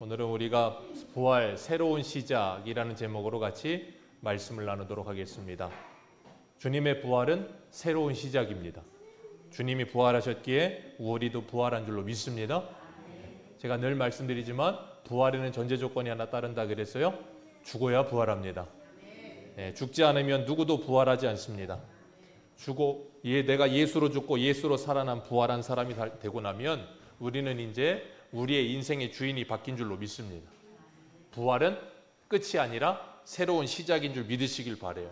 오늘은 우리가 부활, 새로운 시작이라는 제목으로 같이 말씀을 나누도록 하겠습니다. 주님의 부활은 새로운 시작입니다. 주님이 부활하셨기에 우리도 부활한 줄로 믿습니다. 제가 늘 말씀드리지만 부활에는 전제 조건이 하나 따른다 그랬어요. 죽어야 부활합니다. 죽지 않으면 누구도 부활하지 않습니다. 내가 예수로 죽고 예수로 살아난 부활한 사람이 되고 나면 우리는 이제 우리의 인생의 주인이 바뀐 줄로 믿습니다. 부활은 끝이 아니라 새로운 시작인 줄 믿으시길 바라요.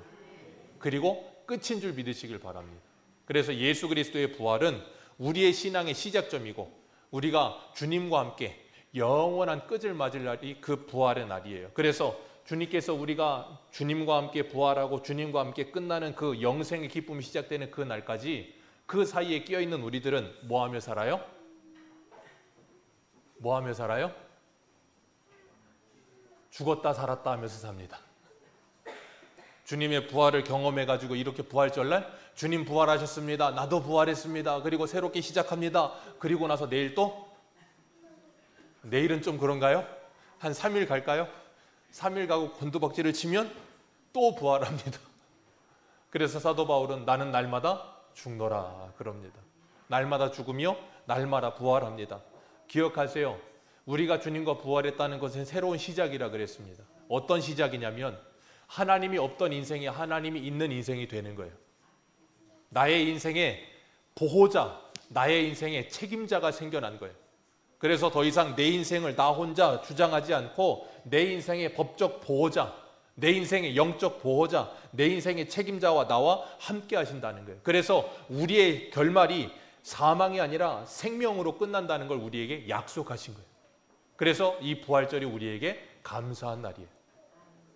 그리고 끝인 줄 믿으시길 바랍니다. 그래서 예수 그리스도의 부활은 우리의 신앙의 시작점이고 우리가 주님과 함께 영원한 끝을 맞을 날이 그 부활의 날이에요. 그래서 주님께서 우리가 주님과 함께 부활하고 주님과 함께 끝나는 그 영생의 기쁨이 시작되는 그 날까지 그 사이에 끼어있는 우리들은 뭐하며 살아요? 뭐하며 살아요? 죽었다 살았다 하면서 삽니다. 주님의 부활을 경험해가지고 이렇게 부활절날 주님 부활하셨습니다. 나도 부활했습니다. 그리고 새롭게 시작합니다. 그리고 나서 내일은 좀 그런가요? 한 3일 갈까요? 3일 가고 곤두박질을 치면 또 부활합니다. 그래서 사도 바울은 나는 날마다 죽노라 그럽니다. 날마다 죽으며 날마다 부활합니다. 기억하세요. 우리가 주님과 부활했다는 것은 새로운 시작이라 그랬습니다. 어떤 시작이냐면 하나님이 없던 인생이 하나님이 있는 인생이 되는 거예요. 나의 인생의 보호자, 나의 인생의 책임자가 생겨난 거예요. 그래서 더 이상 내 인생을 나 혼자 주장하지 않고 내 인생의 법적 보호자, 내 인생의 영적 보호자, 내 인생의 책임자와 나와 함께 하신다는 거예요. 그래서 우리의 결말이 사망이 아니라 생명으로 끝난다는 걸 우리에게 약속하신 거예요. 그래서 이 부활절이 우리에게 감사한 날이에요.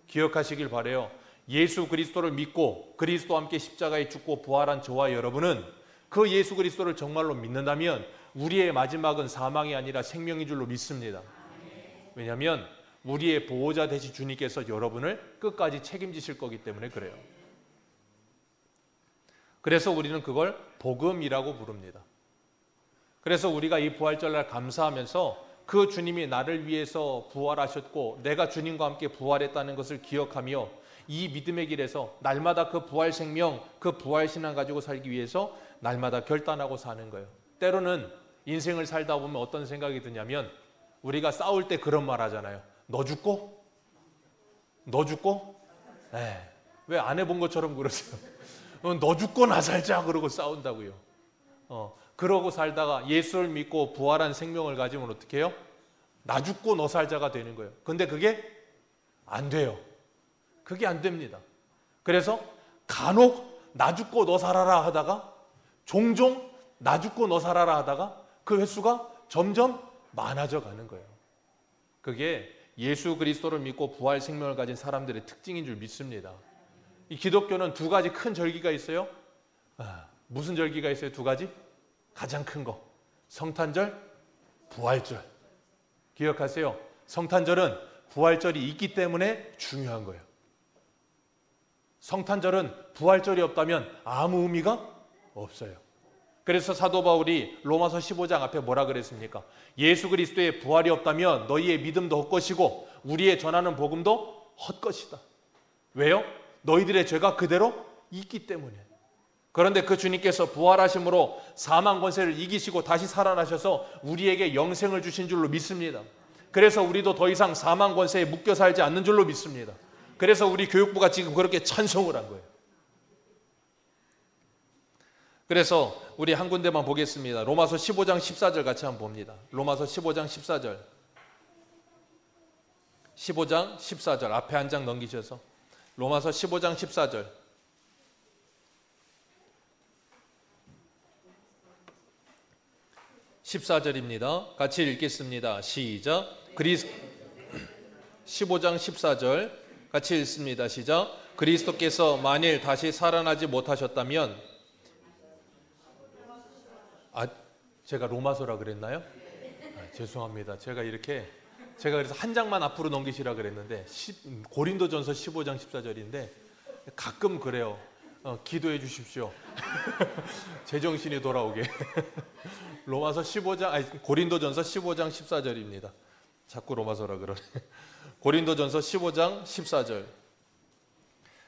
기억하시길 바라요. 예수 그리스도를 믿고 그리스도와 함께 십자가에 죽고 부활한 저와 여러분은 그 예수 그리스도를 정말로 믿는다면 우리의 마지막은 사망이 아니라 생명인 줄로 믿습니다. 왜냐하면 우리의 보호자 되신 주님께서 여러분을 끝까지 책임지실 거기 때문에 그래요. 그래서 우리는 그걸 복음이라고 부릅니다. 그래서 우리가 이 부활절날 감사하면서 그 주님이 나를 위해서 부활하셨고 내가 주님과 함께 부활했다는 것을 기억하며 이 믿음의 길에서 날마다 그 부활 생명, 그 부활 신앙 가지고 살기 위해서 날마다 결단하고 사는 거예요. 때로는 인생을 살다 보면 어떤 생각이 드냐면 우리가 싸울 때 그런 말 하잖아요. 너 죽고? 너 죽고? 왜 안 해본 것처럼 그러세요? 너 죽고 나 살자 그러고 싸운다고요. 그러고 살다가 예수를 믿고 부활한 생명을 가지면 어떻게 해요? 나 죽고 너 살자가 되는 거예요. 근데 그게 안 돼요. 그게 안 됩니다. 그래서 간혹 나 죽고 너 살아라 하다가 종종 나 죽고 너 살아라 하다가 그 횟수가 점점 많아져 가는 거예요. 그게 예수 그리스도를 믿고 부활 생명을 가진 사람들의 특징인 줄 믿습니다. 이 기독교는 두 가지 큰 절기가 있어요. 무슨 절기가 있어요? 두 가지? 가장 큰 거. 성탄절, 부활절. 기억하세요. 성탄절은 부활절이 있기 때문에 중요한 거예요. 성탄절은 부활절이 없다면 아무 의미가 없어요. 그래서 사도 바울이 로마서 15장 앞에 뭐라 그랬습니까? 예수 그리스도의 부활이 없다면 너희의 믿음도 헛것이고 우리의 전하는 복음도 헛것이다. 왜요? 너희들의 죄가 그대로 있기 때문에. 그런데 그 주님께서 부활하심으로 사망 권세를 이기시고 다시 살아나셔서 우리에게 영생을 주신 줄로 믿습니다. 그래서 우리도 더 이상 사망 권세에 묶여 살지 않는 줄로 믿습니다. 그래서 우리 교육부가 지금 그렇게 찬송을 한 거예요. 그래서 우리 한 군데만 보겠습니다. 로마서 15장 14절 같이 한번 봅니다. 로마서 15장 14절. 15장 14절 앞에 한 장 넘기셔서 로마서 15장 14절. (14절입니다) 같이 읽겠습니다. 시작. 15장 14절 같이 읽습니다. 시작. 그리스도께서 만일 다시 살아나지 못하셨다면 제가 로마서라 그랬나요? 죄송합니다. 제가 그래서 한 장만 앞으로 넘기시라 그랬는데 고린도전서 15장 14절인데 가끔 그래요. 기도해 주십시오. 제정신이 돌아오게. 고린도전서 15장 14절입니다. 자꾸 로마서라 그러네. 고린도전서 15장 14절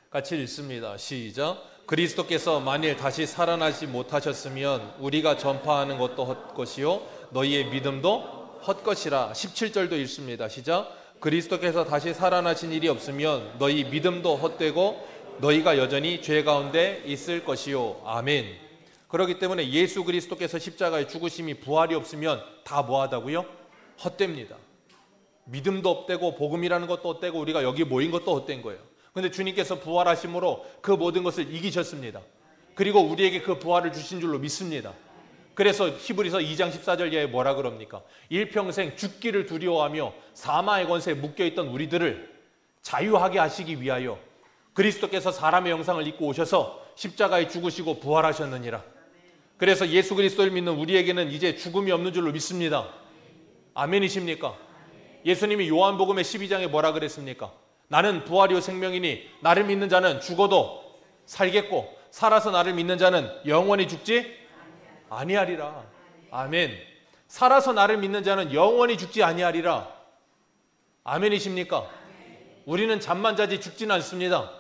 같이 읽습니다. 시작. 그리스도께서 만일 다시 살아나지 못하셨으면 우리가 전파하는 것도 헛것이요 너희의 믿음도 헛것이라. 17절도 읽습니다. 시작. 그리스도께서 다시 살아나신 일이 없으면 너희 믿음도 헛되고 너희가 여전히 죄 가운데 있을 것이요. 아멘. 그렇기 때문에 예수 그리스도께서 십자가에 죽으심이 부활이 없으면 다 뭐하다고요? 헛됩니다. 믿음도 헛되고 복음이라는 것도 헛되고 우리가 여기 모인 것도 헛된 거예요. 그런데 주님께서 부활하심으로 그 모든 것을 이기셨습니다. 그리고 우리에게 그 부활을 주신 줄로 믿습니다. 그래서 히브리서 2장 14절에 뭐라 그럽니까? 일평생 죽기를 두려워하며 사망의 권세에 묶여있던 우리들을 자유하게 하시기 위하여 그리스도께서 사람의 형상을 입고 오셔서 십자가에 죽으시고 부활하셨느니라. 그래서 예수 그리스도를 믿는 우리에게는 이제 죽음이 없는 줄로 믿습니다. 아멘이십니까? 예수님이 요한복음의 12장에 뭐라 그랬습니까? 나는 부활이요 생명이니 나를 믿는 자는 죽어도 살겠고 살아서 나를 믿는 자는 영원히 죽지 아니하리라. 아멘. 살아서 나를 믿는 자는 영원히 죽지 아니하리라. 아멘이십니까? 우리는 잠만 자지 죽진 않습니다.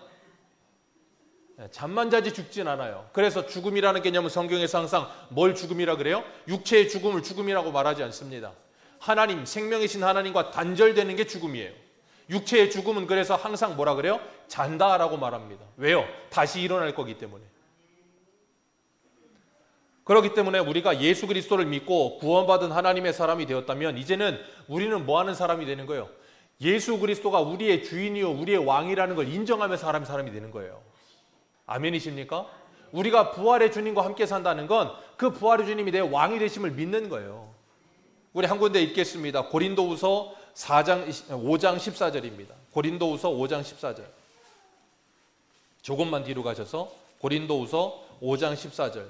잠만 자지 죽진 않아요. 그래서 죽음이라는 개념은 성경에서 항상 뭘 죽음이라 그래요? 육체의 죽음을 죽음이라고 말하지 않습니다. 하나님, 생명이신 하나님과 단절되는 게 죽음이에요. 육체의 죽음은 그래서 항상 뭐라 그래요? 잔다라고 말합니다. 왜요? 다시 일어날 거기 때문에. 그렇기 때문에 우리가 예수 그리스도를 믿고 구원받은 하나님의 사람이 되었다면 이제는 우리는 뭐 하는 사람이 되는 거예요? 예수 그리스도가 우리의 주인이요 우리의 왕이라는 걸 인정하며 사람이 되는 거예요. 아멘이십니까? 우리가 부활의 주님과 함께 산다는 건 그 부활의 주님이 내 왕이 되심을 믿는 거예요. 우리 한 군데 읽겠습니다. 고린도후서 5장 14절입니다. 고린도후서 5장 14절. 조금만 뒤로 가셔서 고린도후서 5장 14절.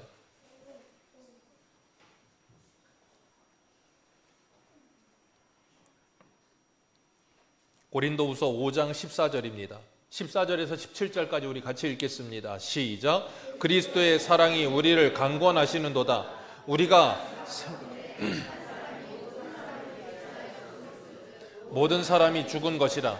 고린도후서 5장 14절입니다. 14절에서 17절까지 우리 같이 읽겠습니다. 시작. 그리스도의 사랑이 우리를 강권하시는도다. 우리가 모든 사람이 죽은 것이라.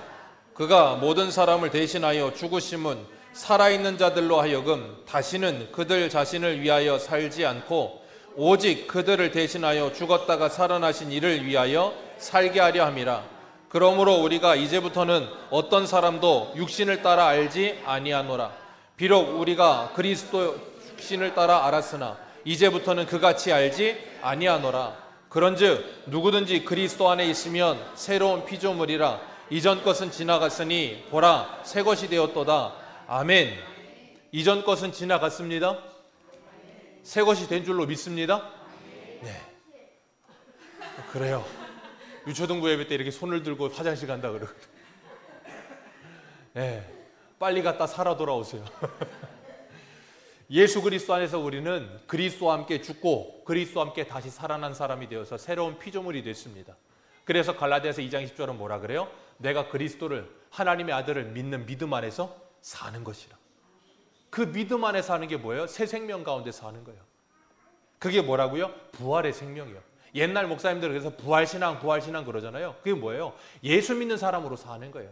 그가 모든 사람을 대신하여 죽으심은 살아있는 자들로 하여금 다시는 그들 자신을 위하여 살지 않고 오직 그들을 대신하여 죽었다가 살아나신 이를 위하여 살게 하려 함이라. 그러므로 우리가 이제부터는 어떤 사람도 육신을 따라 알지 아니하노라. 비록 우리가 그리스도 육신을 따라 알았으나 이제부터는 그같이 알지 아니하노라. 그런즉 누구든지 그리스도 안에 있으면 새로운 피조물이라. 이전 것은 지나갔으니 보라 새 것이 되었도다. 아멘. 이전 것은 지나갔습니다. 새 것이 된 줄로 믿습니다. 네. 그래요. 유초등부 예배 때 이렇게 손을 들고 화장실 간다 그러거든요. 네, 빨리 갔다 살아 돌아오세요. 예수 그리스도 안에서 우리는 그리스도와 함께 죽고 그리스도와 함께 다시 살아난 사람이 되어서 새로운 피조물이 됐습니다. 그래서 갈라디아서 2장 10절은 뭐라 그래요? 내가 그리스도를 하나님의 아들을 믿는 믿음 안에서 사는 것이라. 그 믿음 안에 사는 게 뭐예요? 새 생명 가운데 사는 거예요. 그게 뭐라고요? 부활의 생명이요. 옛날 목사님들은 그래서 부활신앙 그러잖아요. 그게 뭐예요? 예수 믿는 사람으로 사는 거예요.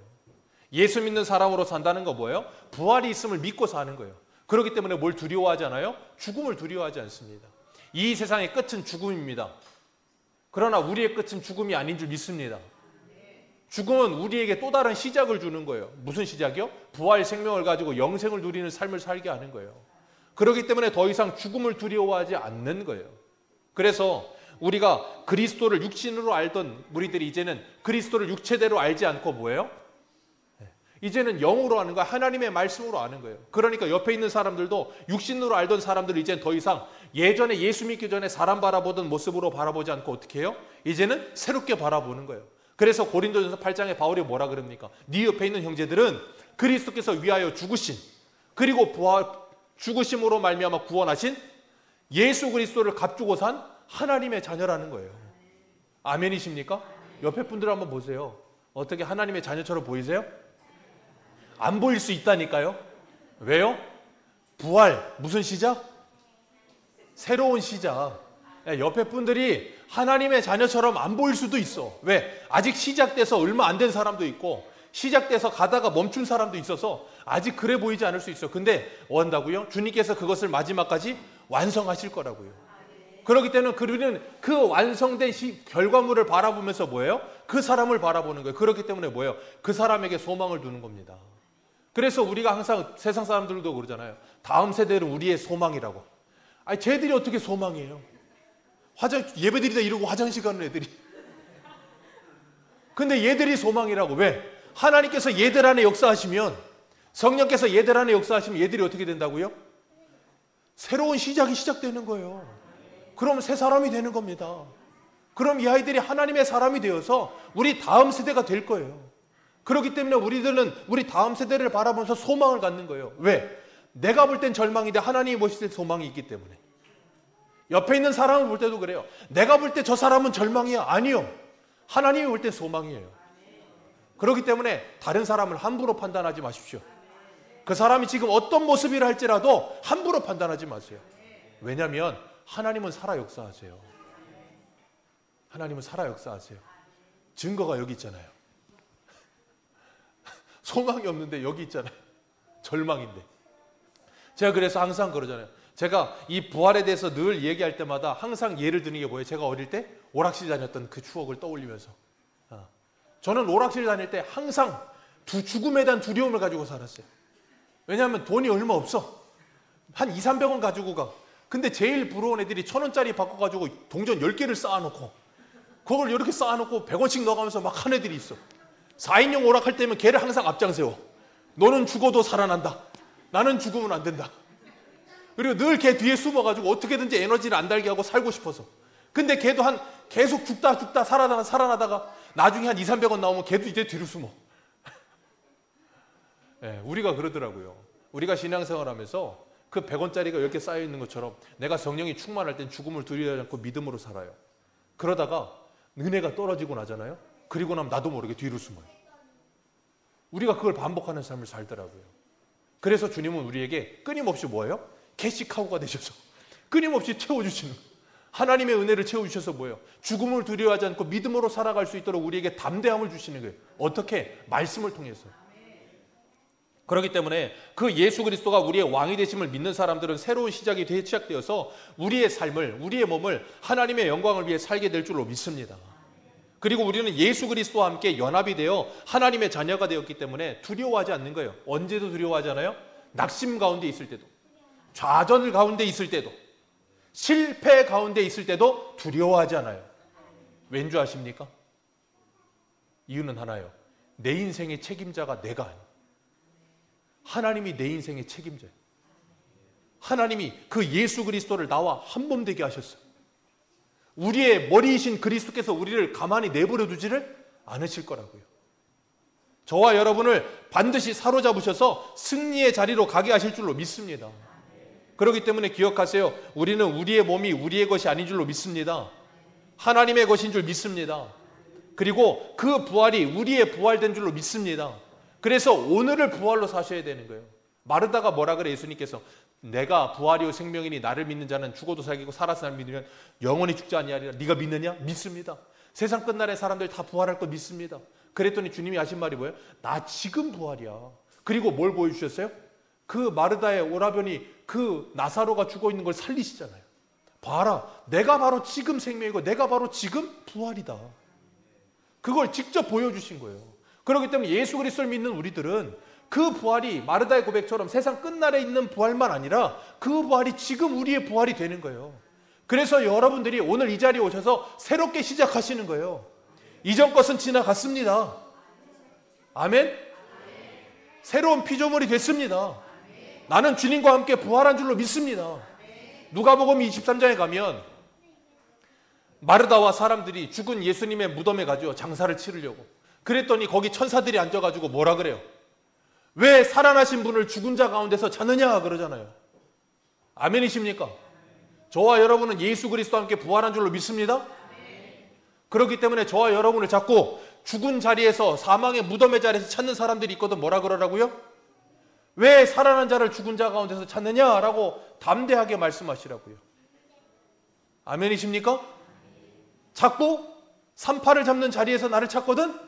예수 믿는 사람으로 산다는 거 뭐예요? 부활이 있음을 믿고 사는 거예요. 그렇기 때문에 뭘 두려워하지 않아요? 죽음을 두려워하지 않습니다. 이 세상의 끝은 죽음입니다. 그러나 우리의 끝은 죽음이 아닌 줄 믿습니다. 죽음은 우리에게 또 다른 시작을 주는 거예요. 무슨 시작이요? 부활 생명을 가지고 영생을 누리는 삶을 살게 하는 거예요. 그렇기 때문에 더 이상 죽음을 두려워하지 않는 거예요. 그래서 우리가 그리스도를 육신으로 알던 우리들이 이제는 그리스도를 육체대로 알지 않고 뭐예요? 이제는 영으로 아는 거야. 하나님의 말씀으로 아는 거예요. 그러니까 옆에 있는 사람들도 육신으로 알던 사람들을 이제는 더 이상 예전에 예수 믿기 전에 사람 바라보던 모습으로 바라보지 않고 어떻게 해요? 이제는 새롭게 바라보는 거예요. 그래서 고린도전서 8장에 바울이 뭐라 그럽니까? 네 옆에 있는 형제들은 그리스도께서 위하여 죽으신 그리고 죽으심으로 말미암아 구원하신 예수 그리스도를 값주고 산 하나님의 자녀라는 거예요. 아멘이십니까? 옆에 분들 한번 보세요. 어떻게 하나님의 자녀처럼 보이세요? 안 보일 수 있다니까요. 왜요? 부활, 무슨 시작? 새로운 시작. 옆에 분들이 하나님의 자녀처럼 안 보일 수도 있어. 왜? 아직 시작돼서 얼마 안 된 사람도 있고 시작돼서 가다가 멈춘 사람도 있어서 아직 그래 보이지 않을 수 있어. 근데 뭐 한다고요? 주님께서 그것을 마지막까지 완성하실 거라고요. 그렇기 때문에 우리는 그 완성된 결과물을 바라보면서 뭐예요? 그 사람을 바라보는 거예요. 그렇기 때문에 뭐예요? 그 사람에게 소망을 두는 겁니다. 그래서 우리가 항상 세상 사람들도 그러잖아요. 다음 세대는 우리의 소망이라고. 아니 쟤들이 어떻게 소망이에요? 예배드리다 이러고 화장실 가는 애들이. 근데 얘들이 소망이라고. 왜? 하나님께서 얘들 안에 역사하시면, 성령께서 얘들 안에 역사하시면 얘들이 어떻게 된다고요? 새로운 시작이 시작되는 거예요. 그럼 새 사람이 되는 겁니다. 그럼 이 아이들이 하나님의 사람이 되어서 우리 다음 세대가 될 거예요. 그렇기 때문에 우리들은 우리 다음 세대를 바라보면서 소망을 갖는 거예요. 왜? 내가 볼 땐 절망인데 하나님이 보실 때 소망이 있기 때문에. 옆에 있는 사람을 볼 때도 그래요. 내가 볼 때 저 사람은 절망이야. 아니요. 하나님이 볼 때 소망이에요. 그렇기 때문에 다른 사람을 함부로 판단하지 마십시오. 그 사람이 지금 어떤 모습이라 할지라도 함부로 판단하지 마세요. 왜냐하면 하나님은 살아 역사하세요. 하나님은 살아 역사하세요. 증거가 여기 있잖아요. 소망이 없는데 여기 있잖아요. 절망인데. 제가 그래서 항상 그러잖아요. 제가 이 부활에 대해서 늘 얘기할 때마다 항상 예를 드는 게 뭐예요? 제가 어릴 때 오락실 다녔던 그 추억을 떠올리면서, 저는 오락실 다닐 때 항상 죽음에 대한 두려움을 가지고 살았어요. 왜냐하면 돈이 얼마 없어. 한 200~300원 가지고 가. 근데 제일 부러운 애들이 1,000원짜리 바꿔가지고 동전 10개를 쌓아놓고 그걸 이렇게 쌓아놓고 100원씩 넣어가면서 막 한 애들이 있어. 4인용 오락할 때면 걔를 항상 앞장 세워. 너는 죽어도 살아난다. 나는 죽으면 안 된다. 그리고 늘 걔 뒤에 숨어가지고 어떻게든지 에너지를 안 달게 하고 살고 싶어서. 근데 걔도 계속 죽다 살아나다가 나중에 한 200~300원 나오면 걔도 이제 뒤로 숨어. 네, 우리가 그러더라고요. 우리가 신앙생활 하면서 그 100원짜리가 이렇게 쌓여있는 것처럼 내가 성령이 충만할 땐 죽음을 두려워하지 않고 믿음으로 살아요. 그러다가 은혜가 떨어지고 나잖아요. 그리고 나면 나도 모르게 뒤로 숨어요. 우리가 그걸 반복하는 삶을 살더라고요. 그래서 주님은 우리에게 끊임없이 뭐예요? 캐시카우가 되셔서 끊임없이 채워주시는 거예요. 하나님의 은혜를 채워주셔서 뭐예요? 죽음을 두려워하지 않고 믿음으로 살아갈 수 있도록 우리에게 담대함을 주시는 거예요. 어떻게? 말씀을 통해서. 그렇기 때문에 그 예수 그리스도가 우리의 왕이 되심을 믿는 사람들은 새로운 시작이 시작되어서 우리의 삶을, 우리의 몸을 하나님의 영광을 위해 살게 될 줄로 믿습니다. 그리고 우리는 예수 그리스도와 함께 연합이 되어 하나님의 자녀가 되었기 때문에 두려워하지 않는 거예요. 언제도 두려워하지 않아요? 낙심 가운데 있을 때도, 좌절 가운데 있을 때도, 실패 가운데 있을 때도 두려워하지 않아요. 왠 줄 아십니까? 이유는 하나예요. 내 인생의 책임자가 내가 아니에요. 하나님이 내 인생의 책임자예요. 하나님이 그 예수 그리스도를 나와 한 몸 되게 하셨어요. 우리의 머리이신 그리스도께서 우리를 가만히 내버려 두지를 않으실 거라고요. 저와 여러분을 반드시 사로잡으셔서 승리의 자리로 가게 하실 줄로 믿습니다. 그렇기 때문에 기억하세요. 우리는 우리의 몸이 우리의 것이 아닌 줄로 믿습니다. 하나님의 것인 줄 믿습니다. 그리고 그 부활이 우리의 부활된 줄로 믿습니다. 그래서 오늘을 부활로 사셔야 되는 거예요. 마르다가 뭐라 그래? 예수님께서 내가 부활이요 생명이니 나를 믿는 자는 죽어도 살기고 살아서 나를 믿으면 영원히 죽지 아니하리라. 네가 믿느냐? 믿습니다. 세상 끝날에 사람들 다 부활할 거 믿습니다. 그랬더니 주님이 하신 말이 뭐예요? 나 지금 부활이야. 그리고 뭘 보여주셨어요? 그 마르다의 오라버니 그 나사로가 죽어 있는 걸 살리시잖아요. 봐라, 내가 바로 지금 생명이고 내가 바로 지금 부활이다. 그걸 직접 보여주신 거예요. 그렇기 때문에 예수 그리스도를 믿는 우리들은 그 부활이 마르다의 고백처럼 세상 끝날에 있는 부활만 아니라 그 부활이 지금 우리의 부활이 되는 거예요. 그래서 여러분들이 오늘 이 자리에 오셔서 새롭게 시작하시는 거예요. 이전 것은 지나갔습니다. 아멘? 새로운 피조물이 됐습니다. 나는 주님과 함께 부활한 줄로 믿습니다. 누가복음 23장에 가면 마르다와 사람들이 죽은 예수님의 무덤에 가죠. 장사를 치르려고. 그랬더니 거기 천사들이 앉아가지고 뭐라 그래요? 왜 살아나신 분을 죽은 자 가운데서 찾느냐 그러잖아요. 아멘이십니까? 저와 여러분은 예수 그리스도와 함께 부활한 줄로 믿습니다. 그렇기 때문에 저와 여러분을 자꾸 죽은 자리에서, 사망의 무덤의 자리에서 찾는 사람들이 있거든. 뭐라 그러라고요? 왜 살아난 자를 죽은 자 가운데서 찾느냐라고 담대하게 말씀하시라고요. 아멘이십니까? 자꾸 38을 잡는 자리에서 나를 찾거든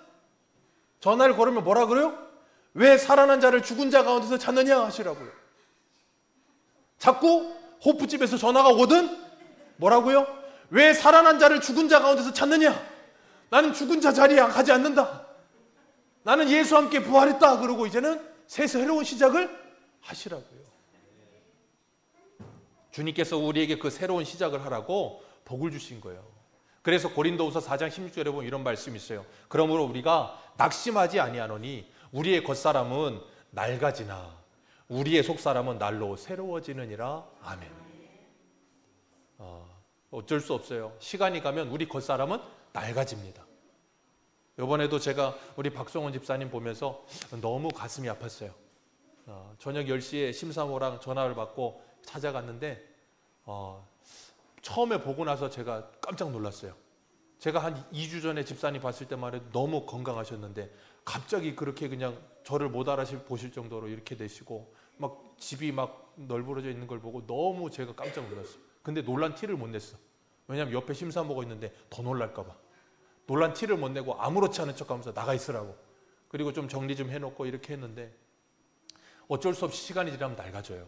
전화를 걸으면 뭐라 그래요? 왜 살아난 자를 죽은 자 가운데서 찾느냐 하시라고요. 자꾸 호프집에서 전화가 오거든 뭐라고요? 왜 살아난 자를 죽은 자 가운데서 찾느냐? 나는 죽은 자 자리에 가지 않는다. 나는 예수와 함께 부활했다. 그러고 이제는 새로운 시작을 하시라고요. 주님께서 우리에게 그 새로운 시작을 하라고 복을 주신 거예요. 그래서 고린도후서 4장 16절에 보면 이런 말씀이 있어요. 그러므로 우리가 낙심하지 아니하노니 우리의 겉사람은 낡아지나 우리의 속사람은 날로 새로워지느니라. 아멘. 어쩔 수 없어요. 시간이 가면 우리 겉사람은 낡아집니다. 이번에도 제가 우리 박성원 집사님 보면서 너무 가슴이 아팠어요. 저녁 10시에 심사모랑 전화를 받고 찾아갔는데 처음에 보고 나서 제가 깜짝 놀랐어요. 제가 한 2주 전에 집사님 봤을 때만 해도 너무 건강하셨는데 갑자기 그렇게 그냥 저를 못 알아보실 정도로 이렇게 되시고 막 집이 막 널브러져 있는 걸 보고 너무 제가 깜짝 놀랐어요. 근데 놀란 티를 못 냈어. 왜냐하면 옆에 심사모가 있는데 더 놀랄까 봐. 놀란 티를 못 내고 아무렇지 않은 척하면서 나가 있으라고. 그리고 좀 정리 좀 해놓고 이렇게 했는데 어쩔 수 없이 시간이 지나면 낡아져요.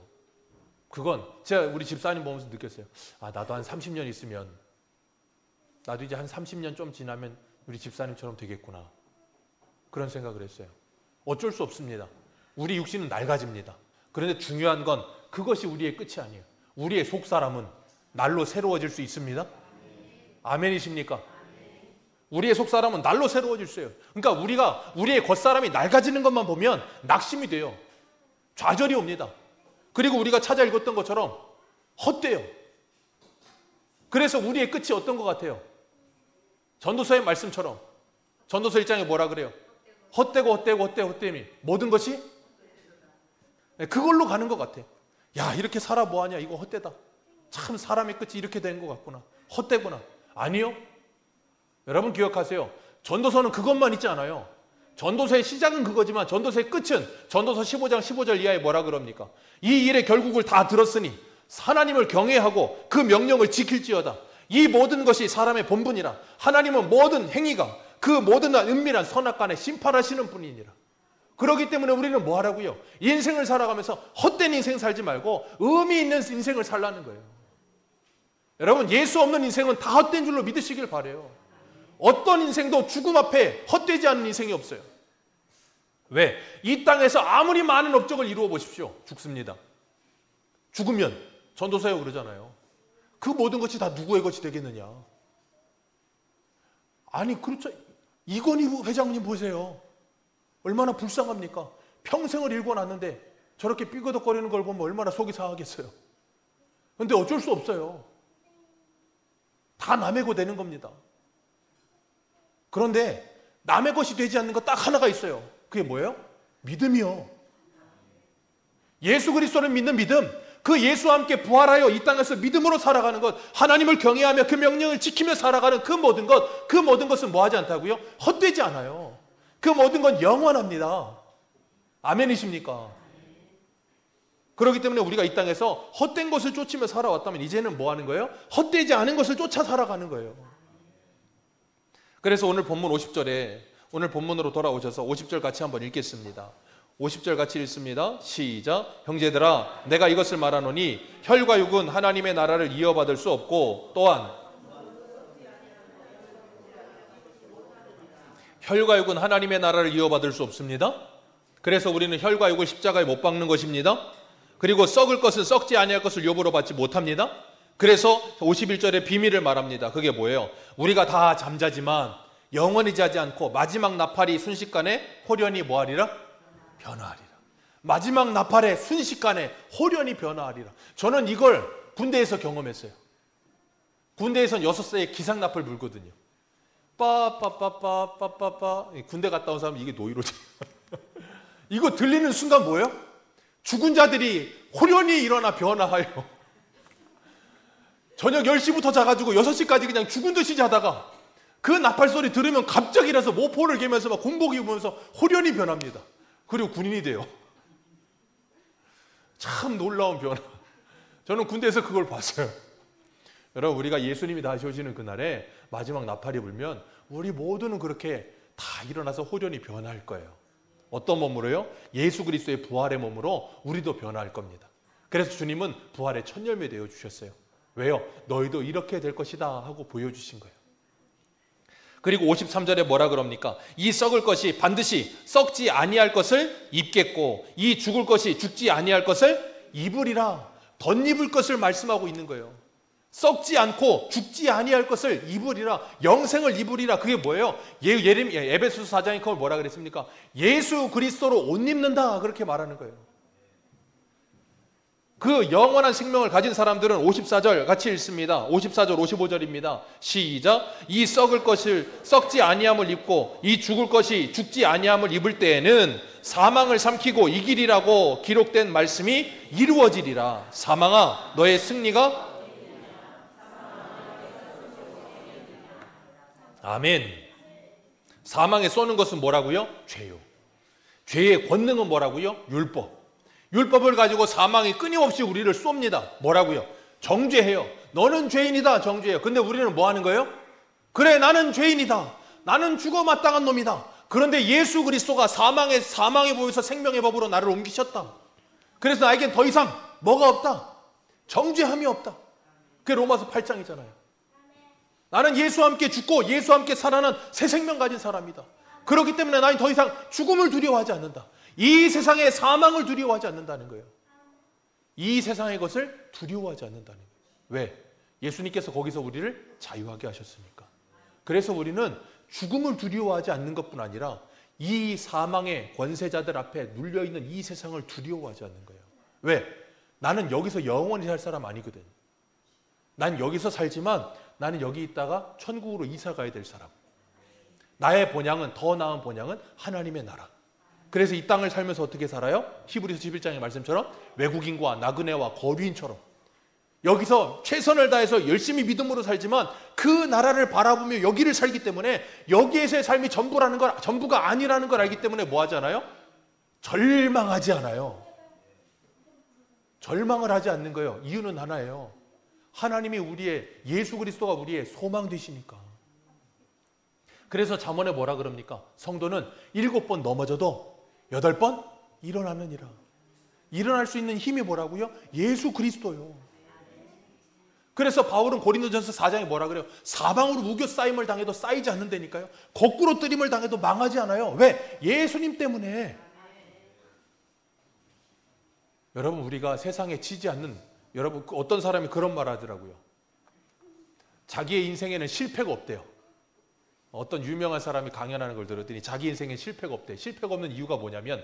그건 제가 우리 집사님 보면서 느꼈어요. 나도 한 30년 있으면 나도 이제 한 30년 좀 지나면 우리 집사님처럼 되겠구나. 그런 생각을 했어요. 어쩔 수 없습니다. 우리 육신은 낡아집니다. 그런데 중요한 건 그것이 우리의 끝이 아니에요. 우리의 속사람은 날로 새로워질 수 있습니다. 아멘이십니까? 우리의 속사람은 날로 새로워질 수 있어요. 그러니까 우리의 겉사람이 낡아지는 것만 보면 낙심이 돼요. 좌절이 옵니다. 그리고 우리가 찾아 읽었던 것처럼 헛돼요. 그래서 우리의 끝이 어떤 것 같아요? 전도서의 말씀처럼 전도서 1장에 뭐라 그래요? 헛되고 모든 것이 그걸로 가는 것 같아요. 야, 이렇게 살아 뭐하냐, 이거 헛되다. 참 사람의 끝이 이렇게 된 것 같구나. 헛되구나. 아니요. 여러분 기억하세요. 전도서는 그것만 있지 않아요. 전도서의 시작은 그거지만 전도서의 끝은 전도서 15장 15절 이하에 뭐라 그럽니까? 이 일의 결국을 다 들었으니 하나님을 경외하고 그 명령을 지킬지어다. 이 모든 것이 사람의 본분이라. 하나님은 모든 행위가 그 모든 은밀한 선악간에 심판하시는 분이니라. 그렇기 때문에 우리는 뭐 하라고요? 인생을 살아가면서 헛된 인생 살지 말고 의미 있는 인생을 살라는 거예요. 여러분, 예수 없는 인생은 다 헛된 줄로 믿으시길 바라요. 어떤 인생도 죽음 앞에 헛되지 않은 인생이 없어요. 왜? 이 땅에서 아무리 많은 업적을 이루어 보십시오. 죽습니다. 죽으면 전도서에 그러잖아요. 그 모든 것이 다 누구의 것이 되겠느냐. 아니 그렇죠. 이건희 회장님 보세요. 얼마나 불쌍합니까? 평생을 일궈놨는데 저렇게 삐거덕거리는 걸 보면 얼마나 속이 상하겠어요. 그런데 어쩔 수 없어요. 다 남의 거 되는 겁니다. 그런데 남의 것이 되지 않는 것 딱 하나가 있어요. 그게 뭐예요? 믿음이요. 예수 그리스도를 믿는 믿음. 그 예수와 함께 부활하여 이 땅에서 믿음으로 살아가는 것, 하나님을 경외하며 그 명령을 지키며 살아가는 그 모든 것은 뭐 하지 않다고요? 헛되지 않아요. 그 모든 건 영원합니다. 아멘이십니까? 그렇기 때문에 우리가 이 땅에서 헛된 것을 쫓으며 살아왔다면 이제는 뭐 하는 거예요? 헛되지 않은 것을 쫓아 살아가는 거예요. 그래서 오늘 본문 50절에 오늘 본문으로 돌아오셔서 50절 같이 한번 읽겠습니다. 50절 같이 읽습니다. 시작. 형제들아, 내가 이것을 말하노니 혈과 육은 하나님의 나라를 이어받을 수 없고 또한 혈과 육은 하나님의 나라를 이어받을 수 없습니다. 그래서 우리는 혈과 육을 십자가에 못 박는 것입니다. 그리고 썩을 것은 썩지 아니할 것을 욥으로 받지 못합니다. 그래서 51절에 비밀을 말합니다. 그게 뭐예요? 우리가 다 잠자지만 영원히 자지 않고 마지막 나팔이 순식간에 호련히 뭐하리라? 변화하리라. 마지막 나팔에 순식간에 호련히 변화하리라. 저는 이걸 군대에서 경험했어요. 군대에선 6세에 기상나팔 불거든요. 빠빠빠빠빠빠빠. 군대 갔다 온 사람은 이게 노이로제. 이거 들리는 순간 뭐예요? 죽은 자들이 호련히 일어나 변화하여 저녁 10시부터 자가지고 6시까지 그냥 죽은 듯이 자다가 그 나팔 소리 들으면 갑자기 일어나서 모포를 개면서 막 군복 입으면서 호련히 변합니다. 그리고 군인이 돼요. 참 놀라운 변화. 저는 군대에서 그걸 봤어요. 여러분, 우리가 예수님이 다시 오시는 그날에 마지막 나팔이 불면 우리 모두는 그렇게 다 일어나서 호련히 변할 거예요. 어떤 몸으로요? 예수 그리스도의 부활의 몸으로 우리도 변할 겁니다. 그래서 주님은 부활의 첫 열매 되어 주셨어요. 왜요? 너희도 이렇게 될 것이다 하고 보여주신 거예요. 그리고 53절에 뭐라 그럽니까? 이 썩을 것이 반드시 썩지 아니할 것을 입겠고 이 죽을 것이 죽지 아니할 것을 입으리라. 덧입을 것을 말씀하고 있는 거예요. 썩지 않고 죽지 아니할 것을 입으리라. 영생을 입으리라. 그게 뭐예요? 에베소서 4장에 그걸 뭐라 그랬습니까? 예수 그리스도로 옷 입는다. 그렇게 말하는 거예요. 그 영원한 생명을 가진 사람들은 54절 같이 읽습니다. 54절 55절입니다. 시작. 이 썩을 것을 썩지 아니함을 입고 이 죽을 것이 죽지 아니함을 입을 때에는 사망을 삼키고 이기리라고 기록된 말씀이 이루어지리라. 사망아 너의 승리가 아멘. 사망에 쏘는 것은 뭐라고요? 죄요. 죄의 권능은 뭐라고요? 율법. 율법을 가지고 사망이 끊임없이 우리를 쏩니다. 뭐라고요? 정죄해요. 너는 죄인이다. 정죄해요. 근데 우리는 뭐 하는 거예요? 그래, 나는 죄인이다. 나는 죽어 마땅한 놈이다. 그런데 예수 그리스도가 사망의 법에서 생명의 법으로 나를 옮기셨다. 그래서 나에겐 더 이상 뭐가 없다? 정죄함이 없다. 그게 로마서 8장이잖아요. 나는 예수와 함께 죽고 예수와 함께 살아난 새 생명 가진 사람이다. 그렇기 때문에 나는 더 이상 죽음을 두려워하지 않는다. 이 세상의 사망을 두려워하지 않는다는 거예요. 이 세상의 것을 두려워하지 않는다는 거예요. 왜? 예수님께서 거기서 우리를 자유하게 하셨으니까. 그래서 우리는 죽음을 두려워하지 않는 것뿐 아니라 이 사망의 권세자들 앞에 눌려있는 이 세상을 두려워하지 않는 거예요. 왜? 나는 여기서 영원히 살 사람 아니거든. 난 여기서 살지만 나는 여기 있다가 천국으로 이사 가야 될 사람. 나의 본향은, 더 나은 본향은 하나님의 나라. 그래서 이 땅을 살면서 어떻게 살아요? 히브리서 11장의 말씀처럼 외국인과 나그네와 거류인처럼 여기서 최선을 다해서 열심히 믿음으로 살지만 그 나라를 바라보며 여기를 살기 때문에 여기에서의 삶이 전부가 아니라는 걸 알기 때문에 뭐 하잖아요? 절망하지 않아요. 절망을 하지 않는 거예요. 이유는 하나예요. 하나님이 예수 그리스도가 우리의 소망 되시니까. 그래서 잠언에 뭐라 그럽니까? 성도는 7번 넘어져도 8번 일어나느니라. 일어날 수 있는 힘이 뭐라고요? 예수 그리스도요. 그래서 바울은 고린도전서 4장에 뭐라 그래요? 사방으로 무교 쌓임을 당해도 쌓이지 않는다니까요. 거꾸로 뜨림을 당해도 망하지 않아요. 왜? 예수님 때문에. 여러분, 우리가 세상에 치지 않는, 여러분, 어떤 사람이 그런 말 하더라고요. 자기의 인생에는 실패가 없대요. 어떤 유명한 사람이 강연하는 걸 들었더니 자기 인생에 실패가 없대. 실패가 없는 이유가 뭐냐면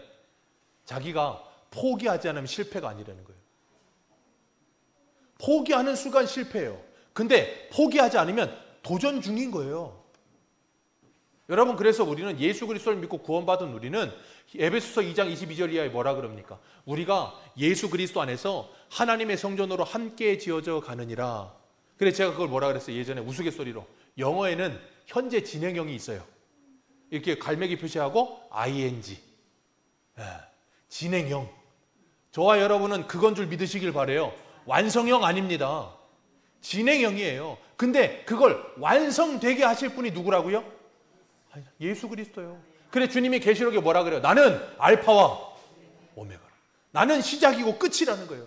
자기가 포기하지 않으면 실패가 아니라는 거예요. 포기하는 순간 실패예요. 근데 포기하지 않으면 도전 중인 거예요. 여러분, 그래서 우리는 예수 그리스도를 믿고 구원받은 우리는 에베소서 2장 22절 이하에 뭐라 그럽니까? 우리가 예수 그리스도 안에서 하나님의 성전으로 함께 지어져 가느니라. 그래서 제가 그걸 뭐라 그랬어요? 예전에 우스갯소리로. 영어에는 현재 진행형이 있어요. 이렇게 갈매기 표시하고 ing. 진행형. 저와 여러분은 그건 줄 믿으시길 바라요. 완성형 아닙니다. 진행형이에요. 근데 그걸 완성되게 하실 분이 누구라고요? 예수 그리스도요. 그래 주님이 계시록에 뭐라 그래요? 나는 알파와 오메가라. 나는 시작이고 끝이라는 거예요.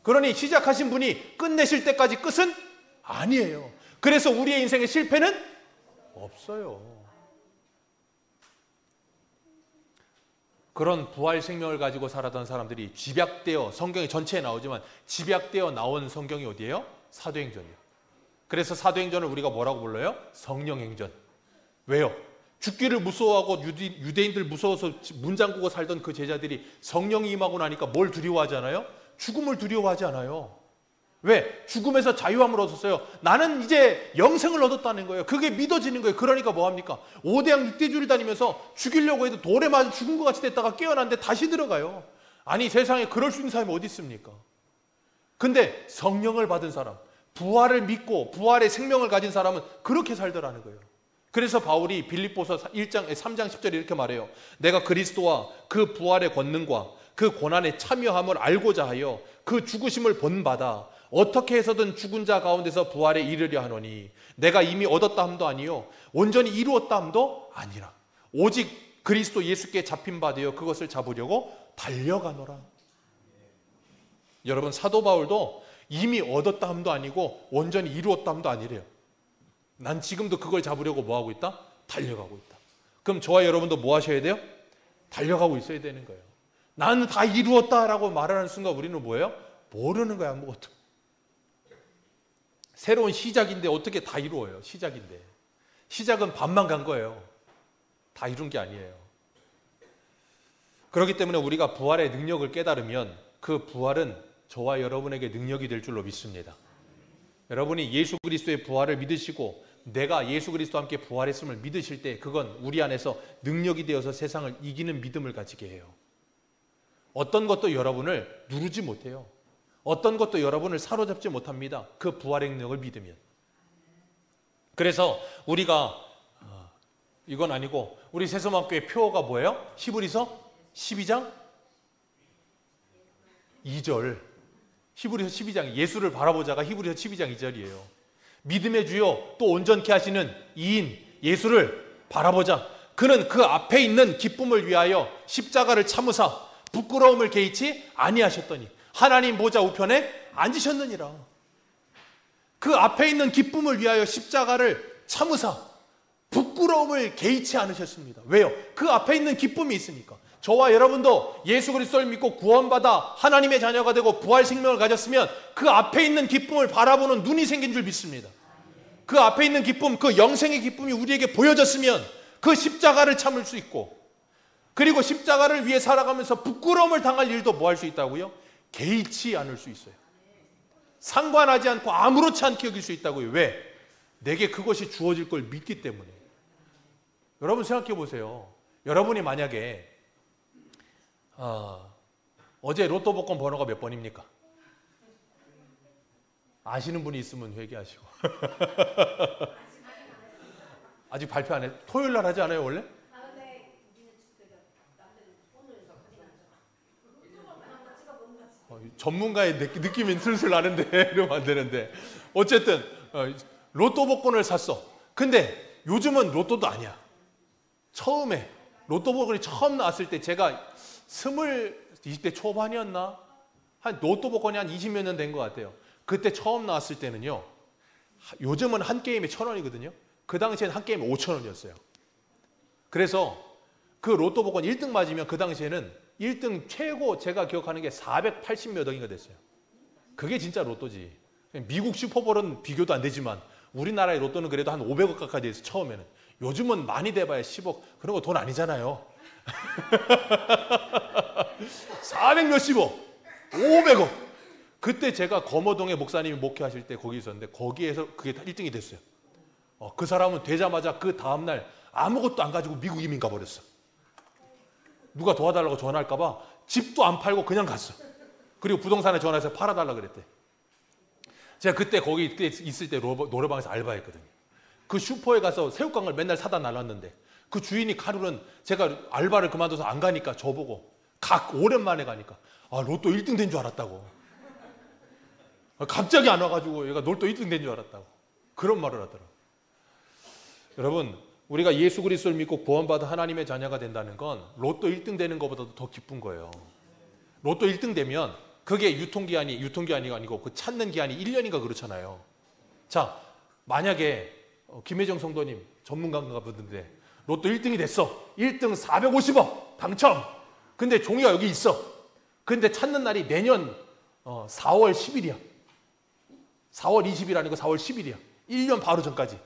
그러니 시작하신 분이 끝내실 때까지 끝은 아니에요. 그래서 우리의 인생의 실패는 없어요. 그런 부활 생명을 가지고 살았던 사람들이 집약되어, 성경이 전체에 나오지만 집약되어 나온 성경이 어디예요? 사도행전이에요. 그래서 사도행전을 우리가 뭐라고 불러요? 성령행전. 왜요? 죽기를 무서워하고 유대인들 무서워서 문 잠그고 살던 그 제자들이 성령이 임하고 나니까 뭘 두려워하지 않아요? 죽음을 두려워하지 않아요. 왜? 죽음에서 자유함을 얻었어요. 나는 이제 영생을 얻었다는 거예요. 그게 믿어지는 거예요. 그러니까 뭐합니까? 5대양 6대주를 다니면서 죽이려고 해도 돌에 맞아 죽은 것 같이 됐다가 깨어났는데 다시 들어가요. 아니, 세상에 그럴 수 있는 사람이 어디 있습니까? 근데 성령을 받은 사람, 부활을 믿고 부활의 생명을 가진 사람은 그렇게 살더라는 거예요. 그래서 바울이 빌립보서 3장 10절에 이렇게 말해요. 내가 그리스도와 그 부활의 권능과 그 고난의 참여함을 알고자 하여 그 죽으심을 본받아 어떻게 해서든 죽은 자 가운데서 부활에 이르려 하노니 내가 이미 얻었다 함도 아니요 온전히 이루었다 함도 아니라 오직 그리스도 예수께 잡힌 바 되어 그것을 잡으려고 달려가노라. 여러분, 사도 바울도 이미 얻었다 함도 아니고 온전히 이루었다 함도 아니래요. 난 지금도 그걸 잡으려고 뭐 하고 있다? 달려가고 있다. 그럼 저와 여러분도 뭐 하셔야 돼요? 달려가고 있어야 되는 거예요. 나는 다 이루었다라고 말하는 순간 우리는 뭐예요? 모르는 거야, 아무것도. 새로운 시작인데 어떻게 다 이루어요? 시작인데. 시작은 반만 간 거예요. 다 이룬 게 아니에요. 그렇기 때문에 우리가 부활의 능력을 깨달으면 그 부활은 저와 여러분에게 능력이 될 줄로 믿습니다. 여러분이 예수 그리스도의 부활을 믿으시고 내가 예수 그리스도와 함께 부활했음을 믿으실 때 그건 우리 안에서 능력이 되어서 세상을 이기는 믿음을 가지게 해요. 어떤 것도 여러분을 누르지 못해요. 어떤 것도 여러분을 사로잡지 못합니다. 그 부활의 능력을 믿으면. 그래서 우리가 이건 아니고 우리 새소망교회 표어가 뭐예요? 히브리서 12장 2절. 히브리서 12장 예수를 바라보자가 히브리서 12장 2절이에요. 믿음의 주요 또 온전케 하시는 이인 예수를 바라보자. 그는 그 앞에 있는 기쁨을 위하여 십자가를 참으사 부끄러움을 개의치 아니하셨더니 하나님 보좌 우편에 앉으셨느니라. 그 앞에 있는 기쁨을 위하여 십자가를 참으사 부끄러움을 개의치 않으셨습니다. 왜요? 그 앞에 있는 기쁨이 있으니까. 저와 여러분도 예수 그리스도를 믿고 구원받아 하나님의 자녀가 되고 부활 생명을 가졌으면 그 앞에 있는 기쁨을 바라보는 눈이 생긴 줄 믿습니다. 그 앞에 있는 기쁨, 그 영생의 기쁨이 우리에게 보여졌으면 그 십자가를 참을 수 있고, 그리고 십자가를 위해 살아가면서 부끄러움을 당할 일도 뭐 할 수 있다고요? 개의치 않을 수 있어요. 상관하지 않고 아무렇지 않게 여길 수 있다고요. 왜? 내게 그것이 주어질 걸 믿기 때문에. 여러분 생각해 보세요. 여러분이 만약에 어제 로또 복권 번호가 몇 번입니까? 아시는 분이 있으면 회개하시고. 아직 발표 안 해. 토요일 날 하지 않아요, 원래? 전문가의 느낌이 슬슬 나는데 이러면 안 되는데. 어쨌든 로또 복권을 샀어. 근데 요즘은 로또도 아니야. 처음에 로또 복권이 처음 나왔을 때 제가 20대 초반이었나? 한 로또 복권이 한 20몇 년 된 것 같아요. 그때 처음 나왔을 때는요. 요즘은 한 게임에 1,000원이거든요. 그 당시에는 한 게임에 5,000원이었어요. 그래서 그 로또 복권 1등 맞으면 그 당시에는 1등 최고 제가 기억하는 게 480몇 억인가 됐어요. 그게 진짜 로또지. 미국 슈퍼볼은 비교도 안 되지만 우리나라의 로또는 그래도 한 500억 가까이 돼서 처음에는. 요즘은 많이 돼봐야 10억. 그런 거 돈 아니잖아요. 400 몇십억, 500억. 그때 제가 검어동에 목사님이 목회하실 때 거기 있었는데 거기에서 그게 1등이 됐어요. 그 사람은 되자마자 그 다음날 아무것도 안 가지고 미국 이민 가버렸어. 누가 도와달라고 전화할까 봐 집도 안 팔고 그냥 갔어. 그리고 부동산에 전화해서 팔아달라 그랬대. 제가 그때 거기 있을 때 노래방에서 알바했거든요. 그 슈퍼에 가서 새우깡을 맨날 사다 날랐는데 그 주인이 하루는 제가 알바를 그만둬서 안 가니까 저보고 오랜만에 가니까 로또 1등 된 줄 알았다고. 갑자기 안 와가지고 얘가 로또 1등 된 줄 알았다고. 그런 말을 하더라고요. 여러분, 우리가 예수 그리스도를 믿고 구원받아 하나님의 자녀가 된다는 건 로또 1등 되는 것보다도 더 기쁜 거예요. 로또 1등 되면 그게 유통기한이 아니고 그 찾는 기한이 1년인가 그렇잖아요. 자, 만약에 김혜정 성도님 전문가인가 보던데 로또 1등이 됐어. 1등 450억 당첨. 근데 종이가 여기 있어. 근데 찾는 날이 내년 4월 10일이야. 4월 20일 아니고 4월 10일이야. 1년 바로 전까지.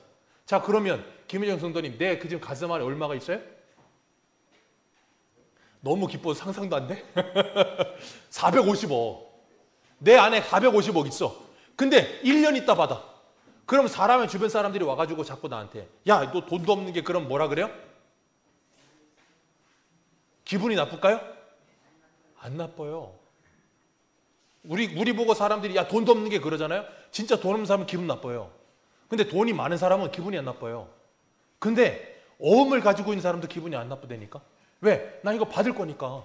자, 그러면 김혜정 성도님 내 그 지금 가슴 안에 얼마가 있어요? 너무 기뻐서 상상도 안 돼? 450억. 내 안에 450억 있어. 근데 1년 있다 받아. 그럼 사람의 주변 사람들이 와가지고 자꾸 나한테 야, 너 돈도 없는 게 그럼 뭐라 그래요? 기분이 나쁠까요? 안 나빠요. 우리 보고 사람들이 야, 돈도 없는 게 그러잖아요. 진짜 돈 없는 사람은 기분 나빠요. 근데 돈이 많은 사람은 기분이 안 나빠요. 근데 어음을 가지고 있는 사람도 기분이 안 나쁘다니까. 왜? 나 이거 받을 거니까.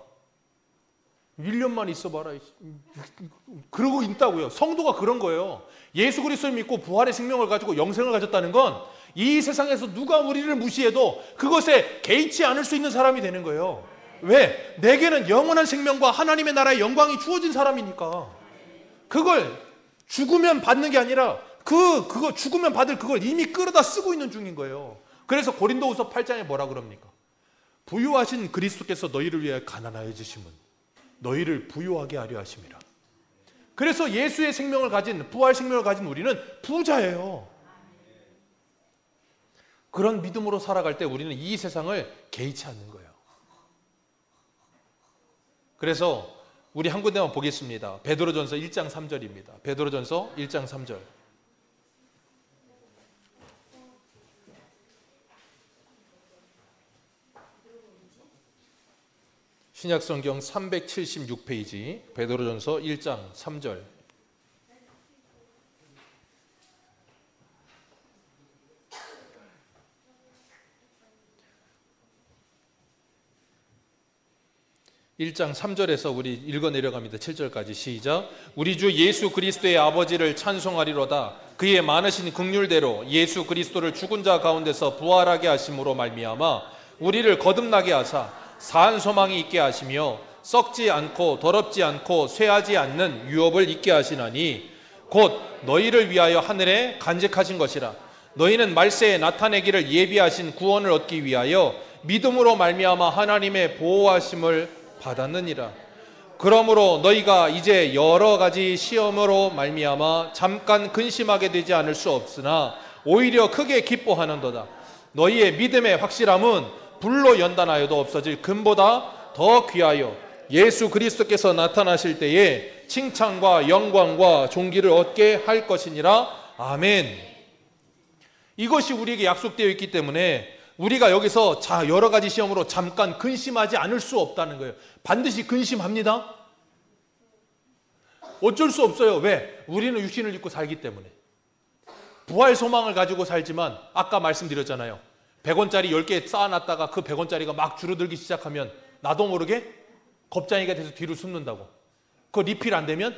1년만 있어봐라. 그러고 있다고요. 성도가 그런 거예요. 예수 그리스도를 믿고 부활의 생명을 가지고 영생을 가졌다는 건 이 세상에서 누가 우리를 무시해도 그것에 개의치 않을 수 있는 사람이 되는 거예요. 왜? 내게는 영원한 생명과 하나님의 나라의 영광이 주어진 사람이니까. 그걸 죽으면 받는 게 아니라 그거 죽으면 받을 그걸 이미 끌어다 쓰고 있는 중인 거예요. 그래서 고린도후서 8장에 뭐라 그럽니까? 부유하신 그리스도께서 너희를 위해 가난하여지심은 너희를 부유하게 하려 하심이라. 그래서 예수의 생명을 가진, 부활 생명을 가진 우리는 부자예요. 그런 믿음으로 살아갈 때 우리는 이 세상을 개의치 않는 거예요. 그래서 우리 한 군데만 보겠습니다. 베드로전서 1장 3절입니다. 베드로전서 1장 3절. 신약성경 376페이지 베드로전서 1장 3절. (1장 3절에서) 우리 읽어 내려갑니다. 7절까지 시작. 우리 주 예수 그리스도의 아버지를 찬송하리로다. 그의 많으신 긍휼대로 예수 그리스도를 죽은 자 가운데서 부활하게 하심으로 말미암아 우리를 거듭나게 하사 산 소망이 있게 하시며 썩지 않고 더럽지 않고 쇠하지 않는 유업을 있게 하시나니 곧 너희를 위하여 하늘에 간직하신 것이라. 너희는 말세에 나타내기를 예비하신 구원을 얻기 위하여 믿음으로 말미암아 하나님의 보호하심을 받았느니라. 그러므로 너희가 이제 여러 가지 시험으로 말미암아 잠깐 근심하게 되지 않을 수 없으나 오히려 크게 기뻐하는도다. 너희의 믿음의 확실함은 불로 연단하여도 없어질 금보다 더 귀하여 예수 그리스도께서 나타나실 때에 칭찬과 영광과 존귀를 얻게 할 것이니라. 아멘. 이것이 우리에게 약속되어 있기 때문에 우리가 여기서 여러 가지 시험으로 잠깐 근심하지 않을 수 없다는 거예요. 반드시 근심합니다. 어쩔 수 없어요. 왜? 우리는 육신을 입고 살기 때문에. 부활 소망을 가지고 살지만 아까 말씀드렸잖아요. 100원짜리 10개 쌓아놨다가 그 100원짜리가 막 줄어들기 시작하면 나도 모르게 겁쟁이가 돼서 뒤로 숨는다고. 그거 리필 안 되면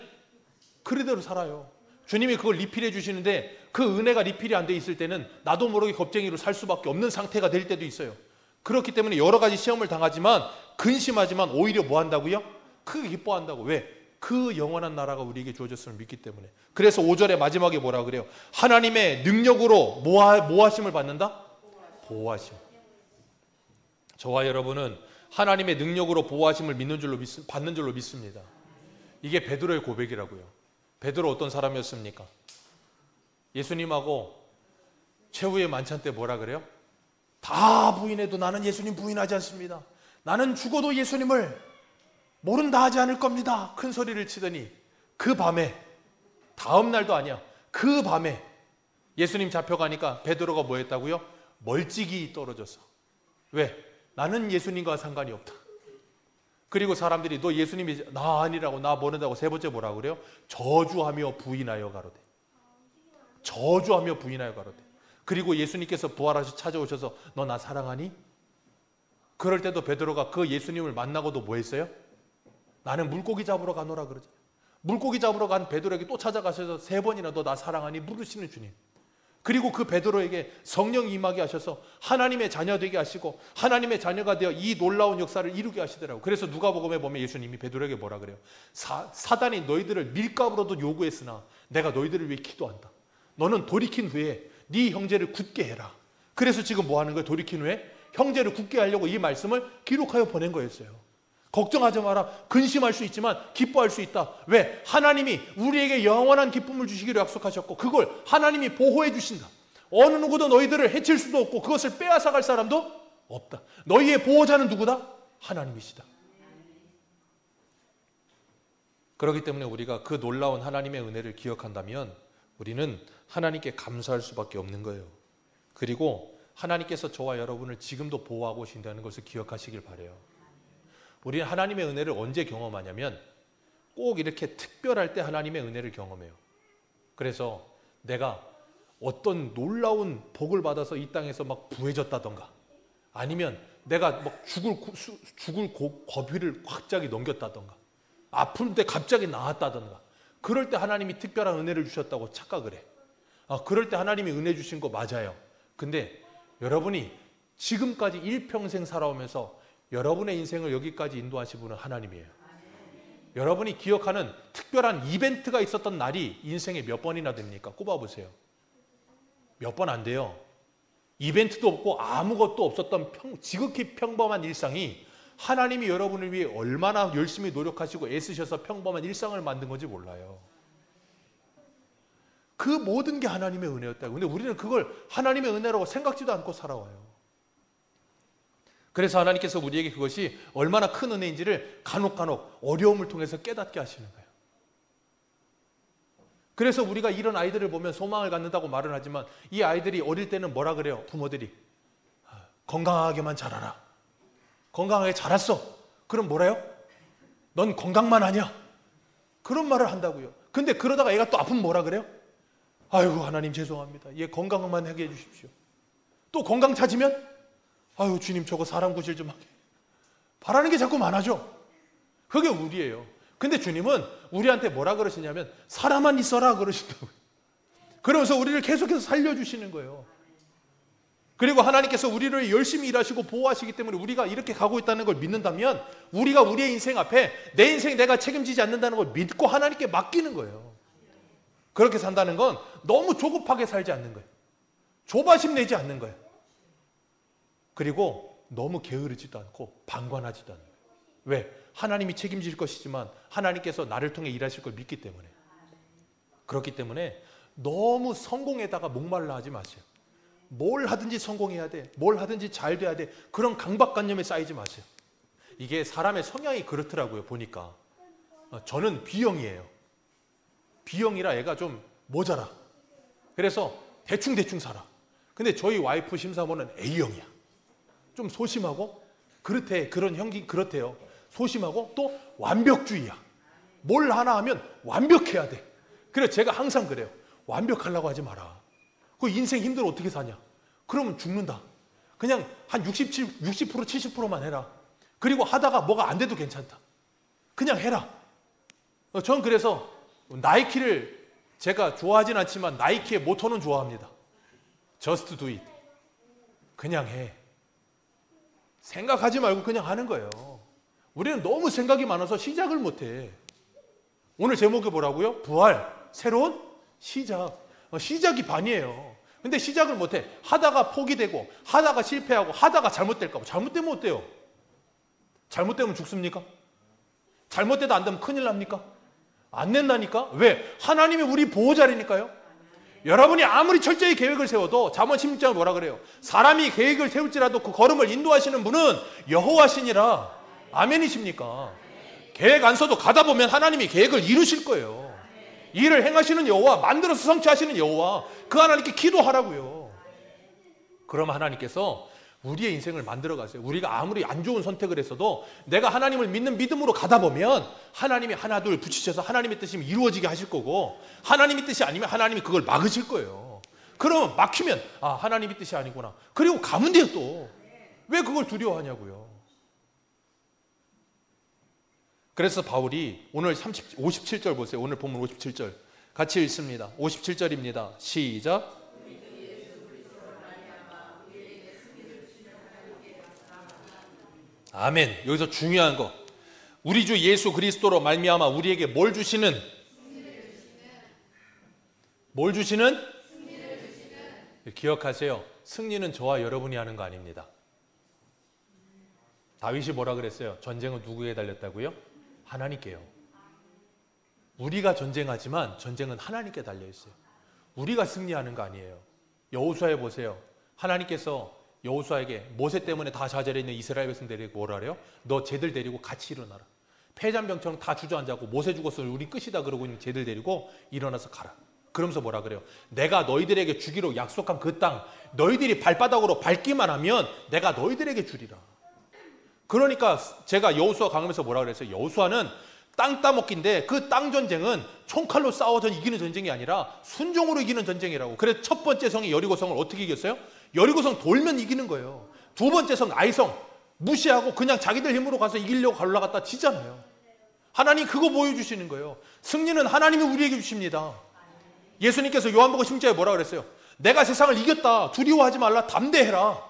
그대로 살아요. 주님이 그걸 리필해 주시는데 그 은혜가 리필이 안 돼 있을 때는 나도 모르게 겁쟁이로 살 수밖에 없는 상태가 될 때도 있어요. 그렇기 때문에 여러 가지 시험을 당하지만 근심하지만 오히려 뭐 한다고요? 크게 기뻐한다고. 왜? 그 영원한 나라가 우리에게 주어졌음을 믿기 때문에. 그래서 5절의 마지막에 뭐라 그래요? 하나님의 능력으로 뭐 하심을 받는다? 보호하심. 저와 여러분은 하나님의 능력으로 보호하심을 받는 줄로 믿습니다. 이게 베드로의 고백이라고요. 베드로 어떤 사람이었습니까? 예수님하고 최후의 만찬 때 뭐라 그래요? 다 부인해도 나는 예수님 부인하지 않습니다. 나는 죽어도 예수님을 모른다 하지 않을 겁니다. 큰 소리를 치더니 그 밤에, 다음 날도 아니야, 그 밤에 예수님 잡혀가니까 베드로가 뭐 했다고요? 멀찍이 떨어졌어. 왜? 나는 예수님과 상관이 없다. 그리고 사람들이 너 예수님이 나 아니라고, 나 모른다고 세 번째 뭐라 그래요? 저주하며 부인하여 가로되. 저주하며 부인하여 가로되. 그리고 예수님께서 부활하셔 찾아오셔서 너 나 사랑하니? 그럴 때도 베드로가 그 예수님을 만나고도 뭐 했어요? 나는 물고기 잡으러 가노라 그러지. 물고기 잡으러 간 베드로에게 또 찾아가셔서 세 번이나 너 나 사랑하니? 물으시는 주님. 그리고 그 베드로에게 성령이 임하게 하셔서 하나님의 자녀 되게 하시고 하나님의 자녀가 되어 이 놀라운 역사를 이루게 하시더라고요. 그래서 누가복음에 보면 예수님이 베드로에게 뭐라 그래요? 사단이 너희들을 밀가부로도 요구했으나 내가 너희들을 위해 기도한다. 너는 돌이킨 후에 네 형제를 굳게 해라. 그래서 지금 뭐 하는 거예요? 돌이킨 후에 형제를 굳게 하려고 이 말씀을 기록하여 보낸 거였어요. 걱정하지 마라. 근심할 수 있지만 기뻐할 수 있다. 왜? 하나님이 우리에게 영원한 기쁨을 주시기로 약속하셨고 그걸 하나님이 보호해 주신다. 어느 누구도 너희들을 해칠 수도 없고 그것을 빼앗아갈 사람도 없다. 너희의 보호자는 누구다? 하나님이시다. 그렇기 때문에 우리가 그 놀라운 하나님의 은혜를 기억한다면 우리는 하나님께 감사할 수밖에 없는 거예요. 그리고 하나님께서 저와 여러분을 지금도 보호하고 계신다는 것을 기억하시길 바라요. 우리는 하나님의 은혜를 언제 경험하냐면 꼭 이렇게 특별할 때 하나님의 은혜를 경험해요. 그래서 내가 어떤 놀라운 복을 받아서 이 땅에서 막 부해졌다던가 아니면 내가 막 죽을 고비를 갑자기 넘겼다던가 아픈데 갑자기 나았다든가 그럴 때 하나님이 특별한 은혜를 주셨다고 착각을 해. 그럴 때 하나님이 은혜 주신 거 맞아요. 근데 여러분이 지금까지 일평생 살아오면서 여러분의 인생을 여기까지 인도하신 분은 하나님이에요. 여러분이 기억하는 특별한 이벤트가 있었던 날이 인생에 몇 번이나 됩니까? 꼽아보세요. 몇 번 안 돼요. 이벤트도 없고 아무것도 없었던 지극히 평범한 일상이 하나님이 여러분을 위해 얼마나 열심히 노력하시고 애쓰셔서 평범한 일상을 만든 건지 몰라요. 그 모든 게 하나님의 은혜였다고. 근데 우리는 그걸 하나님의 은혜라고 생각지도 않고 살아와요. 그래서 하나님께서 우리에게 그것이 얼마나 큰 은혜인지를 간혹 어려움을 통해서 깨닫게 하시는 거예요. 그래서 우리가 이런 아이들을 보면 소망을 갖는다고 말을 하지만 이 아이들이 어릴 때는 뭐라 그래요? 부모들이 건강하게만 자라라. 건강하게 자랐어. 그럼 뭐래요? 넌 건강만 하냐? 그런 말을 한다고요. 근데 그러다가 애가 또 아프면 뭐라 그래요? 아이고 하나님 죄송합니다. 얘 건강만 하게 해주십시오. 또 건강 찾으면 아유 주님 저거 사람 구실 좀 하게. 바라는 게 자꾸 많아져. 그게 우리예요. 근데 주님은 우리한테 뭐라 그러시냐면 살아만 있어라 그러신다고요. 그러면서 우리를 계속해서 살려주시는 거예요. 그리고 하나님께서 우리를 열심히 일하시고 보호하시기 때문에 우리가 이렇게 가고 있다는 걸 믿는다면 우리가 우리의 인생 앞에 내 인생 내가 책임지지 않는다는 걸 믿고 하나님께 맡기는 거예요. 그렇게 산다는 건 너무 조급하게 살지 않는 거예요. 조바심 내지 않는 거예요. 그리고 너무 게으르지도 않고 방관하지도 않는 거예요. 왜? 하나님이 책임질 것이지만 하나님께서 나를 통해 일하실 걸 믿기 때문에. 그렇기 때문에 너무 성공에다가 목말라 하지 마세요. 뭘 하든지 성공해야 돼. 뭘 하든지 잘 돼야 돼. 그런 강박관념에 쌓이지 마세요. 이게 사람의 성향이 그렇더라고요. 보니까. 저는 B형이에요. B형이라 애가 좀 모자라. 그래서 대충 살아. 근데 저희 와이프 심사모는 A형이야. 좀 소심하고 그렇대. 그런 형기 그렇대요. 소심하고 또 완벽주의야. 뭘 하나 하면 완벽해야 돼. 그래서 제가 항상 그래요. 완벽하려고 하지 마라. 그 인생 힘들어 어떻게 사냐? 그러면 죽는다. 그냥 한 60, 70%만 해라. 그리고 하다가 뭐가 안 돼도 괜찮다. 그냥 해라. 전 그래서 나이키를 제가 좋아하진 않지만 나이키의 모토는 좋아합니다. Just do it. 그냥 해. 생각하지 말고 그냥 하는 거예요. 우리는 너무 생각이 많아서 시작을 못해. 오늘 제목이 뭐라고요? 부활. 새로운 시작. 시작이 반이에요. 근데 시작을 못해. 하다가 포기되고 하다가 실패하고 하다가 잘못될까 봐. 잘못되면 어때요? 잘못되면 죽습니까? 잘못돼도 안 되면 큰일 납니까? 안 낸다니까? 왜? 하나님이 우리 보호자리니까요. 여러분이 아무리 철저히 계획을 세워도 잠언 16장에 뭐라 그래요? 사람이 계획을 세울지라도 그 걸음을 인도하시는 분은 여호와시니라. 아멘이십니까? 계획 안 써도 가다 보면 하나님이 계획을 이루실 거예요. 일을 행하시는 여호와, 만들어서 성취하시는 여호와, 그 하나님께 기도하라고요. 그럼 하나님께서 우리의 인생을 만들어 가세요. 우리가 아무리 안 좋은 선택을 했어도 내가 하나님을 믿는 믿음으로 가다 보면 하나님이 하나 둘 붙이셔서 하나님의 뜻이 이루어지게 하실 거고, 하나님의 뜻이 아니면 하나님이 그걸 막으실 거예요. 그러면 막히면 하나님의 뜻이 아니구나. 그리고 가면 돼요. 또 왜 그걸 두려워하냐고요. 그래서 바울이 오늘 57절 보세요. 오늘 본문 57절 같이 읽습니다. 57절입니다. 시작. 아멘. 여기서 중요한 거, 우리 주 예수 그리스도로 말미암아 우리에게 뭘 주시는? 뭘 주시는? 기억하세요. 승리는 저와 여러분이 하는 거 아닙니다. 다윗이 뭐라 그랬어요? 전쟁은 누구에게 달렸다고요? 하나님께요. 우리가 전쟁하지만 전쟁은 하나님께 달려있어요. 우리가 승리하는 거 아니에요. 여호수아에 보세요. 하나님께서 여호수아에게 모세 때문에 다 좌절해 있는 이스라엘 백성 데리고 뭐라 그래요? 너 쟤들 데리고 같이 일어나라. 패잔병처럼 다 주저앉았고 모세 죽었으면 우리 끝이다 그러고 있는 쟤들 데리고 일어나서 가라. 그러면서 뭐라 그래요? 내가 너희들에게 주기로 약속한 그 땅 너희들이 발바닥으로 밟기만 하면 내가 너희들에게 주리라. 그러니까 제가 여호수아 강하면서 뭐라 그랬어요? 여호수아는 땅 따먹기인데 그 땅 전쟁은 총칼로 싸워서 이기는 전쟁이 아니라 순종으로 이기는 전쟁이라고. 그래서 첫 번째 성이 여리고성을 어떻게 이겼어요? 여리고성 돌면 이기는 거예요. 두 번째 성 아이성 무시하고 그냥 자기들 힘으로 가서 이기려고 올라갔다 지잖아요. 하나님 그거 보여주시는 거예요. 승리는 하나님이 우리에게 주십니다. 예수님께서 요한복음 10장에 뭐라 그랬어요? 내가 세상을 이겼다. 두려워하지 말라. 담대해라.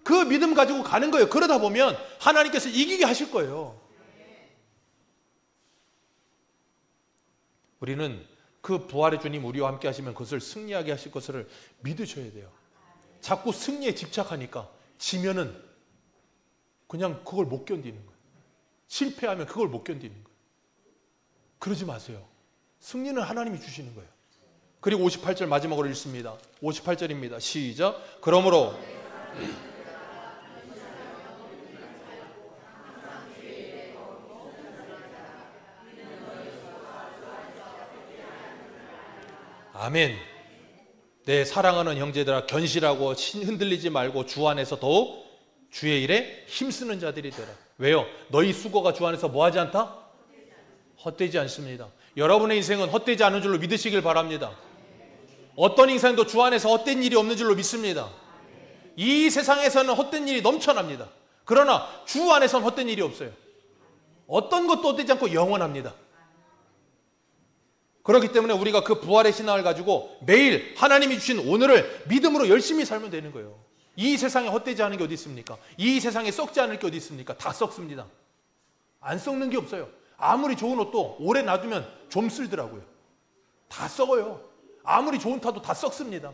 그 믿음 가지고 가는 거예요. 그러다 보면 하나님께서 이기게 하실 거예요. 우리는 그 부활의 주님 우리와 함께 하시면 그것을 승리하게 하실 것을 믿으셔야 돼요. 자꾸 승리에 집착하니까 지면은 그냥 그걸 못 견디는 거예요. 실패하면 그걸 못 견디는 거예요. 그러지 마세요. 승리는 하나님이 주시는 거예요. 그리고 58절 마지막으로 읽습니다. 58절입니다. 시작. 그러므로 아멘. 내 사랑하는 형제들아 견실하고 흔들리지 말고 주 안에서 더욱 주의 일에 힘쓰는 자들이 되라. 왜요? 너희 수고가 주 안에서 뭐하지 않다? 헛되지 않습니다. 여러분의 인생은 헛되지 않은 줄로 믿으시길 바랍니다. 어떤 인생도 주 안에서 헛된 일이 없는 줄로 믿습니다. 이 세상에서는 헛된 일이 넘쳐납니다. 그러나 주 안에서는 헛된 일이 없어요. 어떤 것도 헛되지 않고 영원합니다. 그렇기 때문에 우리가 그 부활의 신앙을 가지고 매일 하나님이 주신 오늘을 믿음으로 열심히 살면 되는 거예요. 이 세상에 헛되지 않은 게 어디 있습니까? 이 세상에 썩지 않을 게 어디 있습니까? 다 썩습니다. 안 썩는 게 없어요. 아무리 좋은 옷도 오래 놔두면 좀 쓸더라고요. 다 썩어요. 아무리 좋은 타도 다 썩습니다.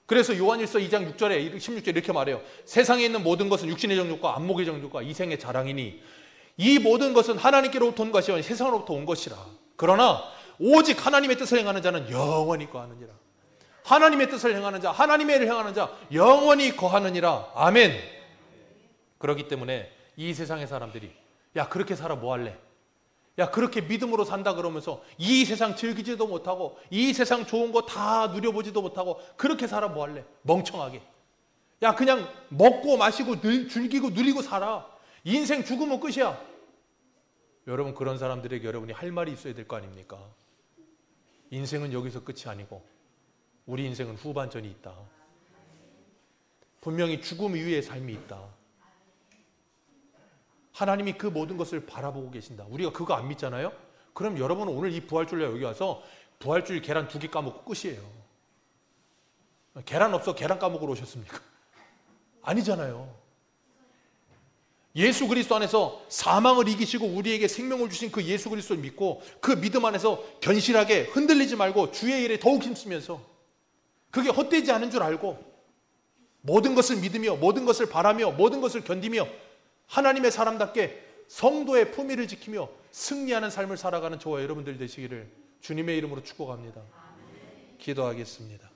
그래서 요한일서 2장 6절에 16절에 이렇게 말해요. 세상에 있는 모든 것은 육신의 정욕과 안목의 정욕과 이생의 자랑이니 이 모든 것은 하나님께로부터 온 것이 아니라 세상으로부터 온 것이라. 그러나 오직 하나님의 뜻을 행하는 자는 영원히 거하느니라. 하나님의 뜻을 행하는 자, 하나님의 일을 행하는 자 영원히 거하느니라. 아멘. 그렇기 때문에 이 세상의 사람들이 야 그렇게 살아 뭐 할래? 야 그렇게 믿음으로 산다 그러면서 이 세상 즐기지도 못하고 이 세상 좋은 거 다 누려보지도 못하고 그렇게 살아 뭐 할래? 멍청하게. 야 그냥 먹고 마시고 즐기고 누리고 살아. 인생 죽으면 끝이야. 여러분 그런 사람들에게 여러분이 할 말이 있어야 될 거 아닙니까? 인생은 여기서 끝이 아니고 우리 인생은 후반전이 있다. 분명히 죽음 이후의 삶이 있다. 하나님이 그 모든 것을 바라보고 계신다. 우리가 그거 안 믿잖아요? 그럼 여러분은 오늘 이 부활주일에 여기 와서 부활주일 계란 2개 까먹고 끝이에요. 계란 없어 계란 까먹으러 오셨습니까? 아니잖아요. 예수 그리스도 안에서 사망을 이기시고 우리에게 생명을 주신 그 예수 그리스도를 믿고 그 믿음 안에서 견실하게 흔들리지 말고 주의 일에 더욱 힘쓰면서 그게 헛되지 않은 줄 알고 모든 것을 믿으며 모든 것을 바라며 모든 것을 견디며 하나님의 사람답게 성도의 품위를 지키며 승리하는 삶을 살아가는 저와 여러분들 되시기를 주님의 이름으로 축복합니다. 기도하겠습니다.